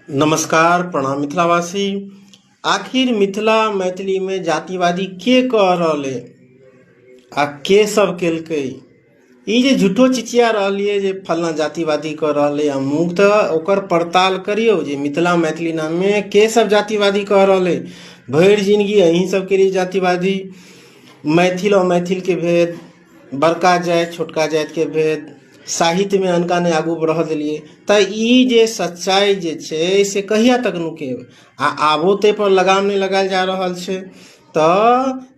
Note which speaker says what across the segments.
Speaker 1: नमस्कार प्रणाम मिथिलावासी। आखिर मिथिला मैथिली में जातिवादी के कह रहले आ के सब केलकै। ई जे झूठो चिचिया रहलिए जे फलना जातिवादी कह रहले आ मुक्त ओकर पड़ताल करियो जे मिथिला मैथिली नाम में के सब जातिवादी कह रहले। भरि जिंदगी अहीं सब के लिए जातिवादी, मैथिल और मैथिल के भेद, बड़का जाति छोटका जाति के भेद, साहित्य में अनका ने आगू बढ़ दिलिए। तो ई जे सच्चाई जे छे से कहिया तक नुकेब आ आबो ते पर लगाम नहीं लगाल जा रहल छे। तो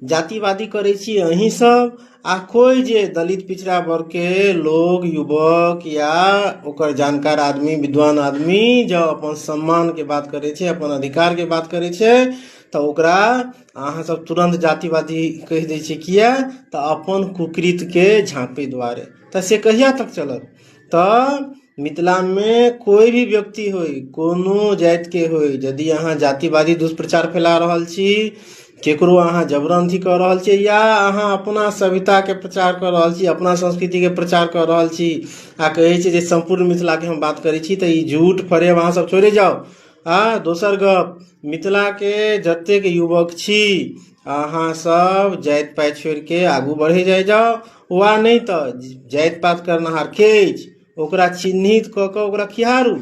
Speaker 1: जातिवादी करे छी अहीं सब आ कोई जे दलित पिछड़ा वर्ग के लोग, युवक या ओकर जानकार आदमी, विद्वान आदमी जो अपन सम्मान के बात करे छे, अपन अधिकार के बात करे छे, तो ओकरा अहाँ सब तुरंत जातिवादी कह दे छे। किया तो अपन कुकृत के झांपे द्वारे। तो से कहिया तक चलत। तो मिथिला में कोई भी व्यक्ति होई, कोनो जाति के होई, यदि अहाँ जातिवादी दुष्प्रचार फैला रहल छी, केकरो अहाँ जबरन थी कर रहल छी, या अहाँ अपना सभ्यता के प्रचार कर रहल छी, अपना संस्कृति के प्रचार कर रहल छी आ कहे छी जे संपूर्ण मिथिला के हम बात करे छी, तो ई झूठ फरेब अहाँ सब छोड़े जाओ। दोसर गप, मिथिला के जतेक युवक छी अहाँ सब जाति पात छोड़ के आगू बढ़े जाए जाओ, वा नहीं तो जाति पात करनहार के ओकरा चिन्हित क के ओकरा खिहारू।